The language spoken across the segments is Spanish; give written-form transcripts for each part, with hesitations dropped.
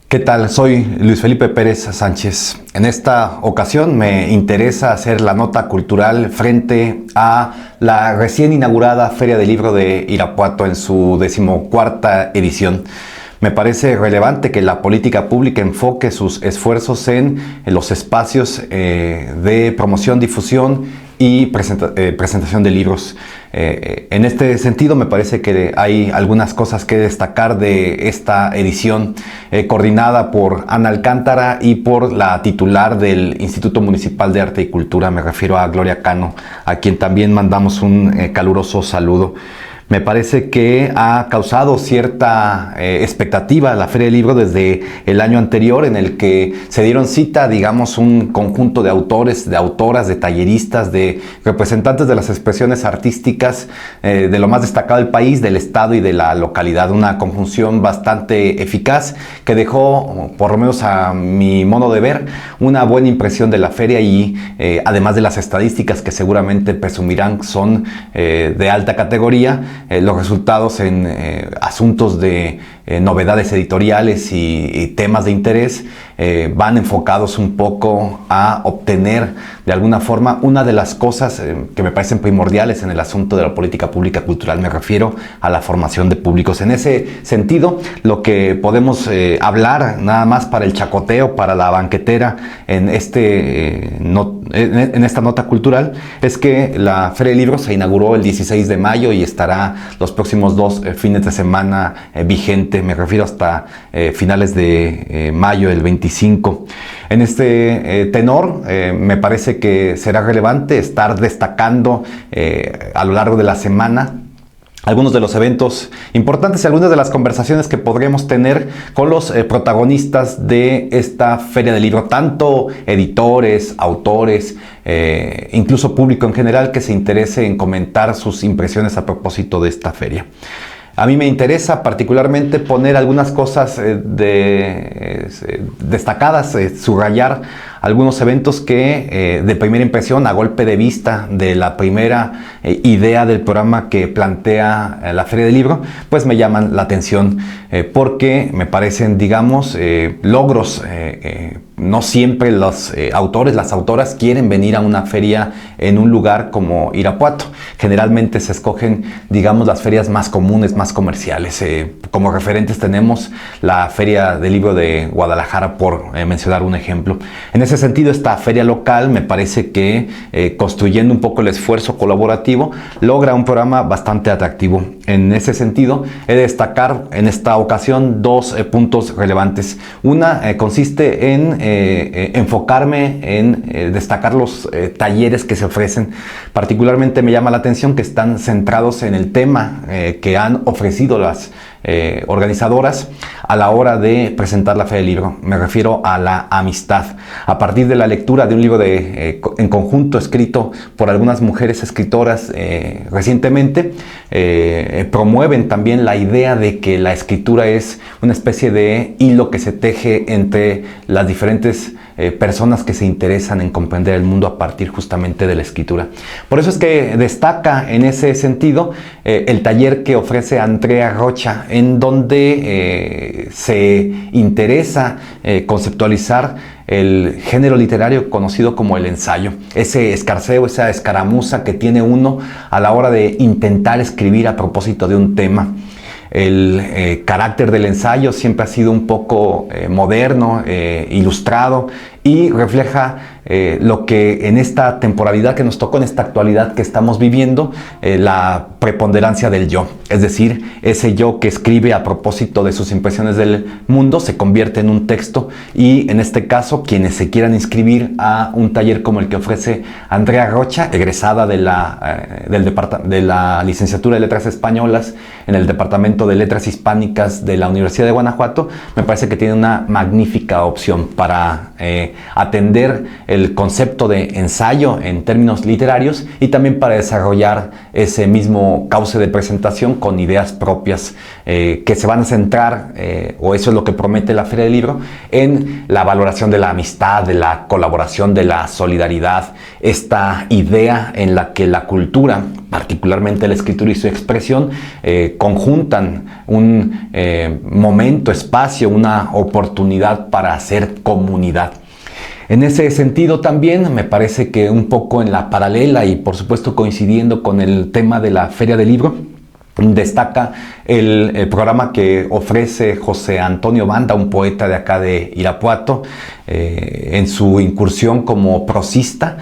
¿Qué tal? Soy Luis Felipe Pérez Sánchez. En esta ocasión me interesa hacer la nota cultural frente a la recién inaugurada Feria del Libro de Irapuato en su 14ª edición. Me parece relevante que la política pública enfoque sus esfuerzos en los espacios de promoción, difusión y presentación de libros. En este sentido, me parece que hay algunas cosas que destacar de esta edición coordinada por Ana Alcántara y por la titular del Instituto Municipal de Arte y Cultura. Me refiero a Gloria Cano, a quien también mandamos un caluroso saludo. Me parece que ha causado cierta expectativa la Feria del Libro desde el año anterior, en el que se dieron cita, digamos, un conjunto de autores, de autoras, de talleristas, de representantes de las expresiones artísticas de lo más destacado del país, del estado y de la localidad. Una conjunción bastante eficaz que dejó, por lo menos a mi modo de ver, una buena impresión de la feria y además de las estadísticas que seguramente presumirán son de alta categoría, los resultados en asuntos de novedades editoriales y temas de interés van enfocados un poco a obtener de alguna forma una de las cosas que me parecen primordiales en el asunto de la política pública cultural. Me refiero a la formación de públicos. En ese sentido, lo que podemos hablar nada más para el chacoteo, para la banquetera en esta nota cultural, es que la Feria del Libro se inauguró el 16 de mayo y estará los próximos 2 fines de semana vigente. Me refiero hasta finales de mayo del 25. En este tenor, me parece que será relevante estar destacando a lo largo de la semana algunos de los eventos importantes y algunas de las conversaciones que podremos tener con los protagonistas de esta Feria del Libro, tanto editores, autores, incluso público en general que se interese en comentar sus impresiones a propósito de esta feria. A mí me interesa particularmente poner algunas cosas destacadas, subrayar algunos eventos que de primera impresión, a golpe de vista de la primera idea del programa que plantea la Feria del Libro, pues me llaman la atención porque me parecen, digamos, logros. No siempre los autores, las autoras quieren venir a una feria en un lugar como Irapuato. Generalmente se escogen, digamos, las ferias más comunes, más comerciales. Como referentes tenemos la Feria del Libro de Guadalajara, por mencionar un ejemplo. En ese sentido, esta feria local me parece que construyendo un poco el esfuerzo colaborativo logra un programa bastante atractivo. En ese sentido, he de destacar en esta ocasión 2 puntos relevantes. Una consiste en enfocarme en destacar los talleres que se ofrecen. Particularmente me llama la atención que están centrados en el tema que han ofrecido las organizadoras a la hora de presentar la Feria del Libro. Me refiero a la amistad. A partir de la lectura de un libro en conjunto escrito por algunas mujeres escritoras recientemente, promueven también la idea de que la escritura es una especie de hilo que se teje entre las diferentes personas que se interesan en comprender el mundo a partir justamente de la escritura. Por eso es que destaca en ese sentido el taller que ofrece Andrea Rocha, en donde se interesa conceptualizar el género literario conocido como el ensayo. Ese escarceo, esa escaramuza que tiene uno a la hora de intentar escribir a propósito de un tema. El carácter del ensayo siempre ha sido un poco moderno, ilustrado, y refleja lo que en esta temporalidad que nos tocó, en esta actualidad que estamos viviendo, la preponderancia del yo. Es decir, ese yo que escribe a propósito de sus impresiones del mundo se convierte en un texto, y en este caso quienes se quieran inscribir a un taller como el que ofrece Andrea Rocha, egresada de la licenciatura de Letras Españolas en el Departamento de Letras Hispánicas de la Universidad de Guanajuato, me parece que tiene una magnífica opción para atender el concepto de ensayo en términos literarios y también para desarrollar ese mismo cauce de presentación con ideas propias que se van a centrar, o eso es lo que promete la Feria del Libro, en la valoración de la amistad, de la colaboración, de la solidaridad, esta idea en la que la cultura, particularmente la escritura y su expresión, conjuntan un momento, espacio, una oportunidad para hacer comunidad. En ese sentido también me parece que un poco en la paralela y por supuesto coincidiendo con el tema de la Feria del Libro, destaca el programa que ofrece José Antonio Banda, un poeta de acá de Irapuato, en su incursión como prosista.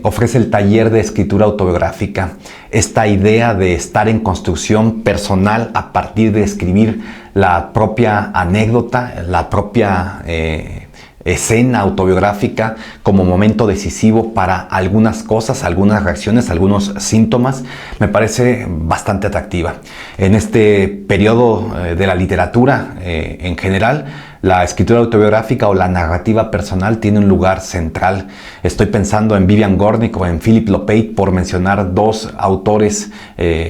Ofrece el taller de escritura autobiográfica, esta idea de estar en construcción personal a partir de escribir la propia anécdota, la propia escena autobiográfica como momento decisivo para algunas cosas, algunas reacciones, algunos síntomas, me parece bastante atractiva. En este periodo de la literatura en general, la escritura autobiográfica o la narrativa personal tiene un lugar central. Estoy pensando en Vivian Gornick o en Philip Lopate, por mencionar dos autores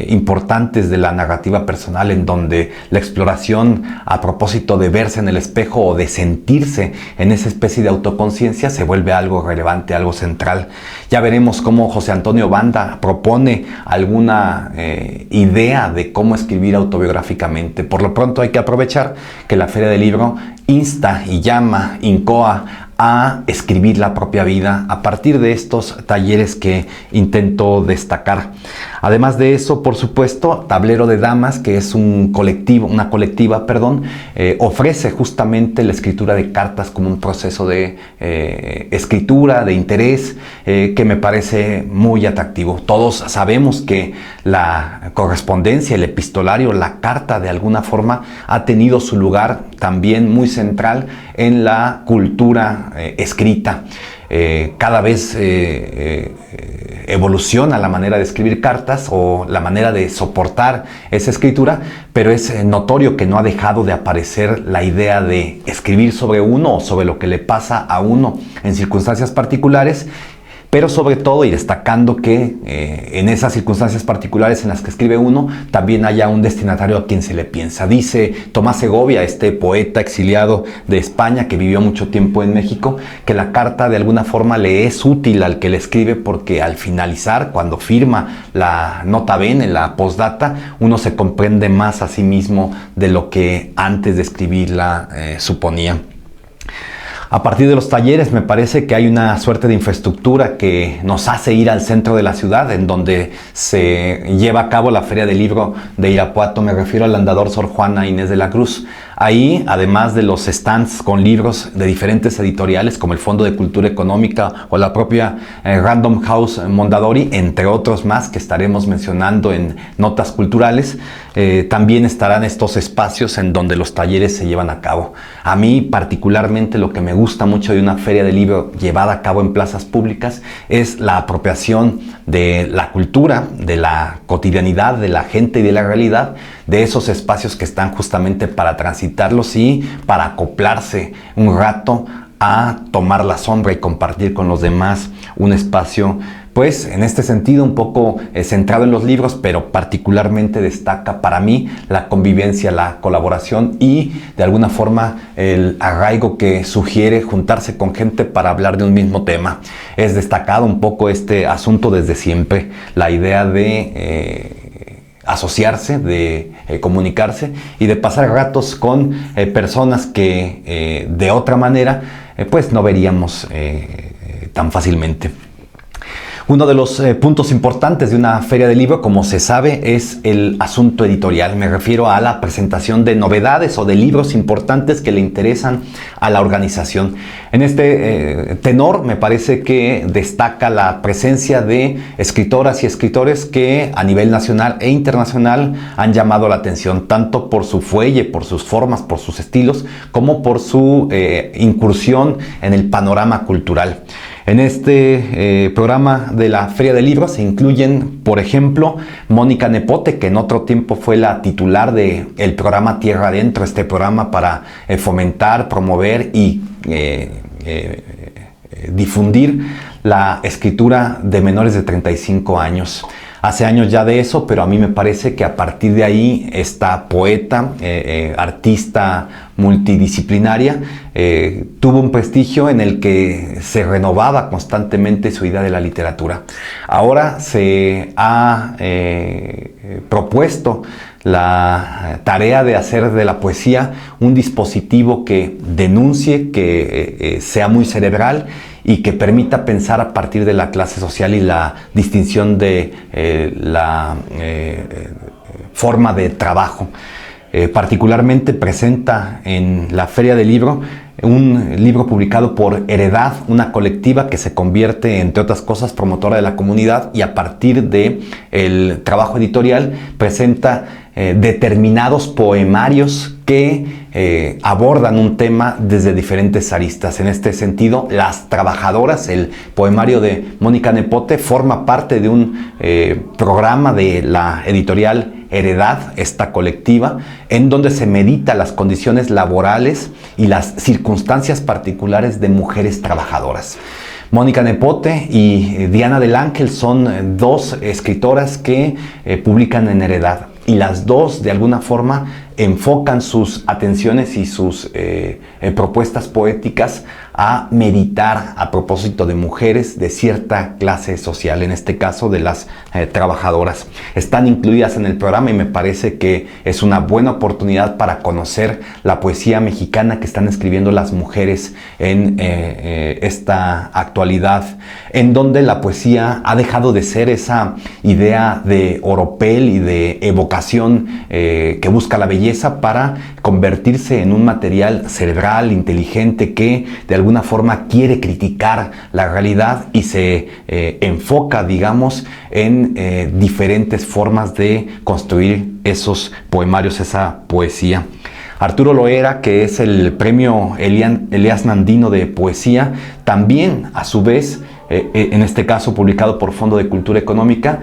importantes de la narrativa personal, en donde la exploración a propósito de verse en el espejo o de sentirse en esa especie de autoconciencia se vuelve algo relevante, algo central. Ya veremos cómo José Antonio Banda propone alguna idea de cómo escribir autobiográficamente. Por lo pronto hay que aprovechar que la Feria del Libro insta y llama, incoa a escribir la propia vida a partir de estos talleres que intento destacar. Además de eso, por supuesto, Tablero de Damas, que es una colectiva, ofrece justamente la escritura de cartas como un proceso de escritura, de interés, que me parece muy atractivo. Todos sabemos que la correspondencia, el epistolario, la carta de alguna forma ha tenido su lugar también muy central en la cultura escrita. Cada vez evoluciona la manera de escribir cartas o la manera de soportar esa escritura, pero es notorio que no ha dejado de aparecer la idea de escribir sobre uno o sobre lo que le pasa a uno en circunstancias particulares, pero sobre todo y destacando que en esas circunstancias particulares en las que escribe uno también haya un destinatario a quien se le piensa. Dice Tomás Segovia, este poeta exiliado de España que vivió mucho tiempo en México, que la carta de alguna forma le es útil al que le escribe, porque al finalizar, cuando firma la nota bene, la postdata, uno se comprende más a sí mismo de lo que antes de escribirla suponía. A partir de los talleres me parece que hay una suerte de infraestructura que nos hace ir al centro de la ciudad, en donde se lleva a cabo la Feria del Libro de Irapuato. Me refiero al Andador Sor Juana Inés de la Cruz. Ahí, además de los stands con libros de diferentes editoriales como el Fondo de Cultura Económica o la propia Random House Mondadori, entre otros más que estaremos mencionando en notas culturales, también estarán estos espacios en donde los talleres se llevan a cabo. A mí particularmente lo que me gusta mucho de una feria de libro llevada a cabo en plazas públicas es la apropiación de la cultura, de la cotidianidad, de la gente y de la realidad, de esos espacios que están justamente para transitarlos y para acoplarse un rato a tomar la sombra y compartir con los demás un espacio, pues en este sentido un poco centrado en los libros, pero particularmente destaca para mí la convivencia, la colaboración y de alguna forma el arraigo que sugiere juntarse con gente para hablar de un mismo tema. Es destacado un poco este asunto desde siempre, la idea de asociarse, de comunicarse y de pasar ratos con personas que de otra manera pues no veríamos tan fácilmente. Uno de los puntos importantes de una feria de libro, como se sabe, es el asunto editorial. Me refiero a la presentación de novedades o de libros importantes que le interesan a la organización. En este tenor me parece que destaca la presencia de escritoras y escritores que a nivel nacional e internacional han llamado la atención, tanto por su fuelle, por sus formas, por sus estilos, como por su incursión en el panorama cultural. En este programa de la Feria del Libro se incluyen, por ejemplo, Mónica Nepote, que en otro tiempo fue la titular del programa Tierra Adentro, este programa para fomentar, promover y difundir la escritura de menores de 35 años. Hace años ya de eso, pero a mí me parece que a partir de ahí esta poeta, artista multidisciplinaria, tuvo un prestigio en el que se renovaba constantemente su idea de la literatura. Ahora se ha propuesto la tarea de hacer de la poesía un dispositivo que denuncie, que sea muy cerebral y que permita pensar a partir de la clase social y la distinción de la forma de trabajo. Particularmente presenta en la Feria del Libro un libro publicado por Heredad, una colectiva que se convierte, entre otras cosas, promotora de la comunidad, y a partir del trabajo editorial presenta determinados poemarios que abordan un tema desde diferentes aristas. En este sentido, Las Trabajadoras, el poemario de Mónica Nepote, forma parte de un programa de la editorial Heredad, esta colectiva, en donde se medita las condiciones laborales y las circunstancias particulares de mujeres trabajadoras. Mónica Nepote y Diana del Ángel son dos escritoras que publican en Heredad, y las dos de alguna forma enfocan sus atenciones y sus propuestas poéticas a meditar a propósito de mujeres de cierta clase social, en este caso de las trabajadoras. Están incluidas en el programa y me parece que es una buena oportunidad para conocer la poesía mexicana que están escribiendo las mujeres en esta actualidad, en donde la poesía ha dejado de ser esa idea de oropel y de evocación que busca la belleza, para convertirse en un material cerebral, inteligente, que de alguna forma quiere criticar la realidad y se enfoca, digamos, en diferentes formas de construir esos poemarios, esa poesía. Arturo Loera, que es el premio Elías Nandino de poesía, también a su vez, en este caso publicado por Fondo de Cultura Económica,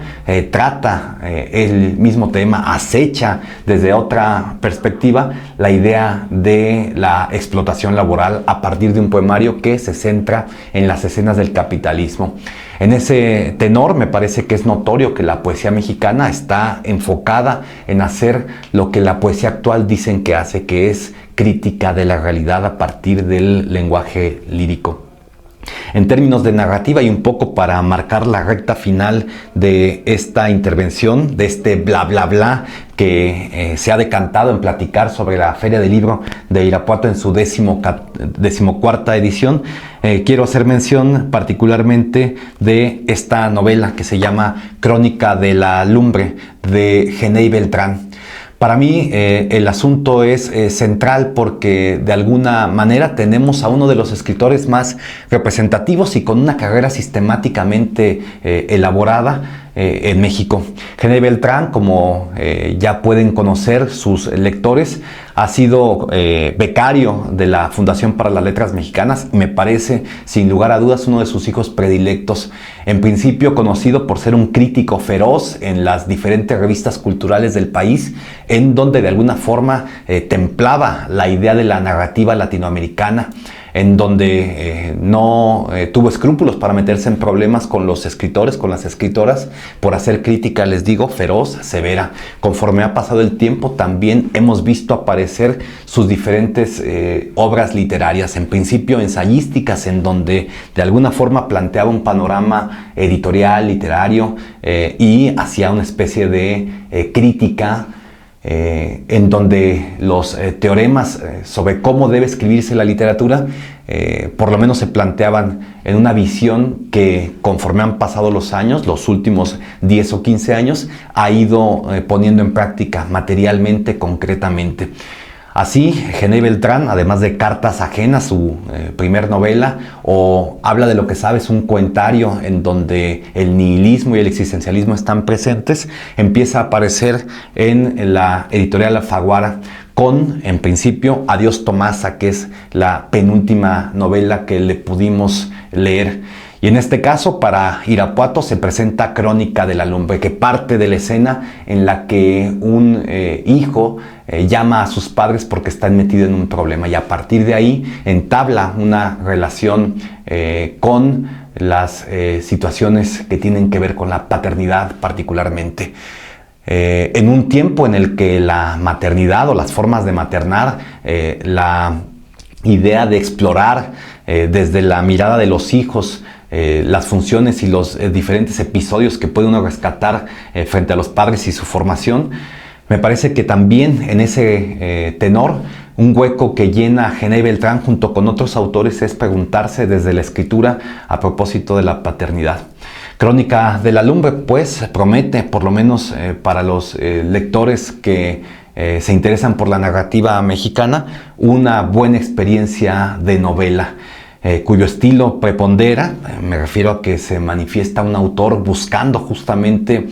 trata el mismo tema, acecha desde otra perspectiva la idea de la explotación laboral a partir de un poemario que se centra en las escenas del capitalismo. En ese tenor me parece que es notorio que la poesía mexicana está enfocada en hacer lo que la poesía actual dicen que hace, que es crítica de la realidad a partir del lenguaje lírico. En términos de narrativa, y un poco para marcar la recta final de esta intervención, de este bla bla bla que se ha decantado en platicar sobre la Feria del Libro de Irapuato en su 14ª edición, quiero hacer mención particularmente de esta novela que se llama Crónica de la Lumbre, de Genei Beltrán. Para mí el asunto es central porque de alguna manera tenemos a uno de los escritores más representativos y con una carrera sistemáticamente elaborada en México. Genei Beltrán, como ya pueden conocer sus lectores, ha sido becario de la Fundación para las Letras Mexicanas y me parece, sin lugar a dudas, uno de sus hijos predilectos. En principio conocido por ser un crítico feroz en las diferentes revistas culturales del país, en donde de alguna forma templaba la idea de la narrativa latinoamericana, en donde no tuvo escrúpulos para meterse en problemas con los escritores, con las escritoras, por hacer crítica, les digo, feroz, severa. Conforme ha pasado el tiempo, también hemos visto aparecer sus diferentes obras literarias, en principio ensayísticas, en donde de alguna forma planteaba un panorama editorial, literario, y hacía una especie de crítica, en donde los teoremas sobre cómo debe escribirse la literatura por lo menos se planteaban en una visión que, conforme han pasado los años, los últimos 10 o 15 años, ha ido poniendo en práctica materialmente, concretamente. Así, Genei Beltrán, además de Cartas Ajenas, su primer novela, o Habla de lo que sabes, un cuentario en donde el nihilismo y el existencialismo están presentes, empieza a aparecer en la editorial Alfaguara con, en principio, Adiós Tomasa, que es la penúltima novela que le pudimos leer. Y en este caso, para Irapuato, se presenta Crónica de la Lumbre, que parte de la escena en la que un hijo llama a sus padres porque están metidos en un problema, y a partir de ahí entabla una relación con las situaciones que tienen que ver con la paternidad particularmente. En un tiempo en el que la maternidad o las formas de maternar, la idea de explorar desde la mirada de los hijos, las funciones y los diferentes episodios que puede uno rescatar frente a los padres y su formación, me parece que también en ese tenor, un hueco que llena Genei Beltrán junto con otros autores es preguntarse desde la escritura a propósito de la paternidad. Crónica de la Lumbre, pues, promete, por lo menos para los lectores que se interesan por la narrativa mexicana, una buena experiencia de novela, cuyo estilo prepondera. Me refiero a que se manifiesta un autor buscando justamente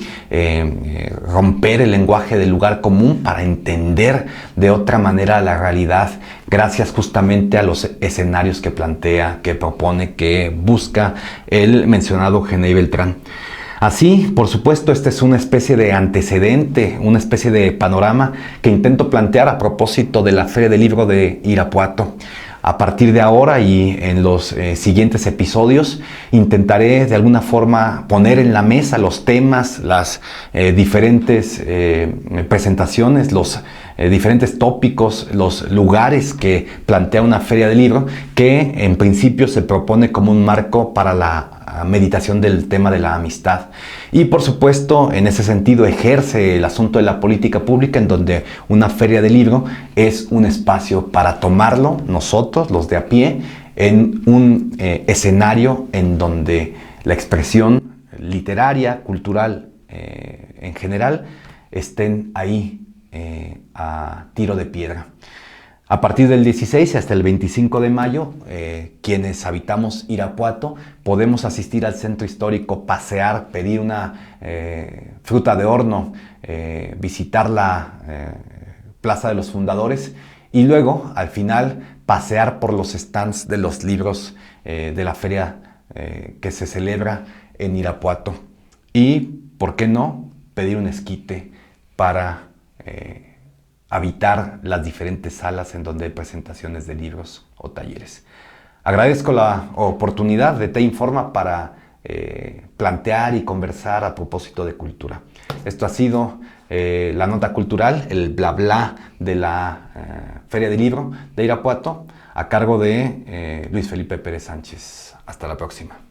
romper el lenguaje del lugar común para entender de otra manera la realidad, gracias justamente a los escenarios que plantea, que propone, que busca el mencionado Genei Beltrán. Así, por supuesto, este es una especie de antecedente, una especie de panorama que intento plantear a propósito de la Feria del Libro de Irapuato. A partir de ahora y en los siguientes episodios intentaré de alguna forma poner en la mesa los temas, las diferentes presentaciones, los diferentes tópicos, los lugares que plantea una feria del libro, que en principio se propone como un marco para la meditación del tema de la amistad. Y por supuesto, en ese sentido, ejerce el asunto de la política pública, en donde una feria del libro es un espacio para tomarlo nosotros, los de a pie, en un escenario en donde la expresión literaria, cultural en general, estén ahí a tiro de piedra. A partir del 16 hasta el 25 de mayo, quienes habitamos Irapuato podemos asistir al centro histórico, pasear, pedir una fruta de horno, visitar la Plaza de los Fundadores y luego, al final, pasear por los stands de los libros de la feria que se celebra en Irapuato. Y, ¿por qué no?, pedir un esquite para habitar las diferentes salas en donde hay presentaciones de libros o talleres. Agradezco la oportunidad de Te Informa para plantear y conversar a propósito de cultura. Esto ha sido la nota cultural, el bla bla de la Feria del Libro de Irapuato, a cargo de Luis Felipe Pérez Sánchez. Hasta la próxima.